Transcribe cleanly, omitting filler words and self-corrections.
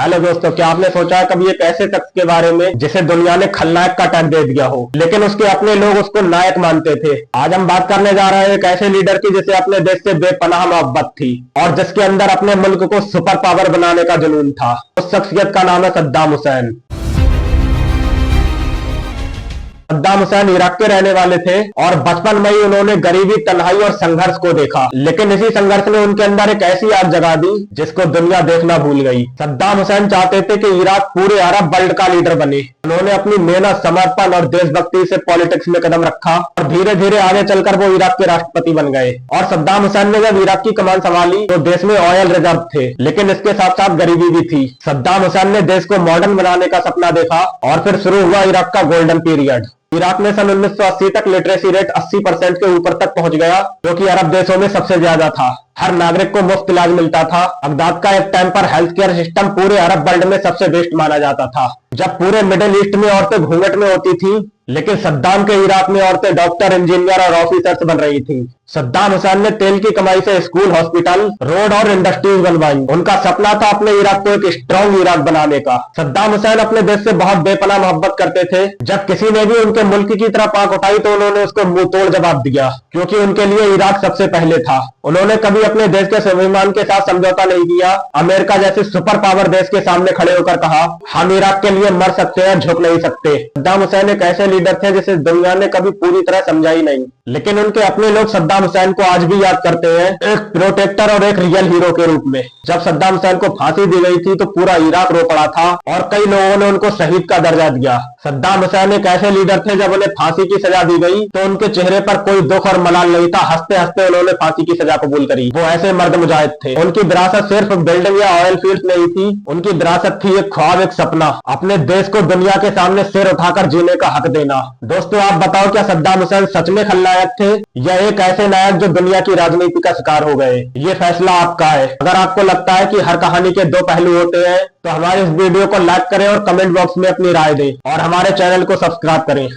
Hello दोस्तों, क्या आपने सोचा है कभी एक ऐसे शख्स के बारे में जिसे दुनिया ने खलनायक का टैग दे दिया हो, लेकिन उसके अपने लोग उसको नायक मानते थे। आज हम बात करने जा रहे हैं एक ऐसे लीडर की जिसे अपने देश से बेपनाह मोहब्बत थी और जिसके अंदर अपने मुल्क को सुपर पावर बनाने का जुनून था। उस शख्सियत का नाम है सद्दाम हुसैन। सद्दाम हुसैन इराक के रहने वाले थे और बचपन में ही उन्होंने गरीबी, तन्हाई और संघर्ष को देखा, लेकिन इसी संघर्ष ने उनके अंदर एक ऐसी आग जगा दी जिसको दुनिया देखना भूल गई। सद्दाम हुसैन चाहते थे कि इराक पूरे अरब वर्ल्ड का लीडर बने। उन्होंने अपनी मेहनत, समर्पण और देशभक्ति से पॉलिटिक्स में कदम रखा और धीरे धीरे आगे चलकर वो इराक के राष्ट्रपति बन गए। और सद्दाम हुसैन ने जब इराक की कमान संभाली तो देश में ऑयल रिजर्व थे, लेकिन इसके साथ साथ गरीबी भी थी। सद्दाम हुसैन ने देश को मॉडर्न बनाने का सपना देखा और फिर शुरू हुआ इराक का गोल्डन पीरियड। इराक में सन 1980 तक लिटरेसी रेट 80% के ऊपर तक पहुंच गया, जो कि अरब देशों में सबसे ज्यादा था। हर नागरिक को मुफ्त इलाज मिलता था। बगदाद का एक टाइम पर हेल्थ केयर सिस्टम पूरे अरब वर्ल्ड में सबसे बेस्ट माना जाता था। जब पूरे मिडिल ईस्ट में औरतें घूंघट में होती थी, लेकिन सद्दाम के इराक में औरतें डॉक्टर, इंजीनियर और ऑफिसर्स बन रही थी। सद्दाम हुसैन ने तेल की कमाई से स्कूल, हॉस्पिटल, रोड और इंडस्ट्रीज बनवाई। उनका सपना था अपने इराक को एक स्ट्रॉन्ग इराक बनाने का। सद्दाम हुसैन अपने देश से बहुत बेपनाह मोहब्बत करते थे। जब किसी ने भी उनके मुल्क की तरफ आंख उठाई तो उन्होंने उसको मुंह तोड़ जवाब दिया, क्योंकि उनके लिए इराक सबसे पहले था। उन्होंने कभी अपने देश के स्वाभिमान के साथ समझौता नहीं किया। अमेरिका जैसे सुपर पावर देश के सामने खड़े होकर कहा, हम इराक के लिए मर सकते हैं, झुक नहीं सकते। सद्दाम हुसैन एक ऐसे लीडर थे जिसे दुनिया ने कभी पूरी तरह समझा ही नहीं, लेकिन उनके अपने लोग सद्दाम हुसैन को आज भी याद करते हैं, एक प्रोटेक्टर और एक रियल हीरो के रूप में। जब सद्दाम हुसैन को फांसी दी गई थी तो पूरा इराक रो पड़ा था और कई लोगों ने उनको शहीद का दर्जा दिया। सद्दाम हुसैन एक ऐसे लीडर थे, जब उन्हें फांसी की सजा दी गई तो उनके चेहरे पर कोई दुख और मलाल नहीं था। हंसते हंसते उन्होंने फांसी की सजा कबूल करी। वो ऐसे मर्द मुजाहिद थे। उनकी विरासत सिर्फ बिल्डिंग या ऑयल फील्ड नहीं थी, उनकी विरासत थी एक ख्वाब, एक सपना, अपने देश को दुनिया के सामने सिर उठाकर जीने का हक देना। दोस्तों, आप बताओ, क्या सद्दाम हुसैन सच में खलनायक थे या एक ऐसे नायक जो दुनिया की राजनीति का शिकार हो गए? ये फैसला आपका है। अगर आपको लगता है कि हर कहानी के दो पहलू होते हैं तो हमारे इस वीडियो को लाइक करें और कमेंट बॉक्स में अपनी राय दें और हमारे चैनल को सब्सक्राइब करें।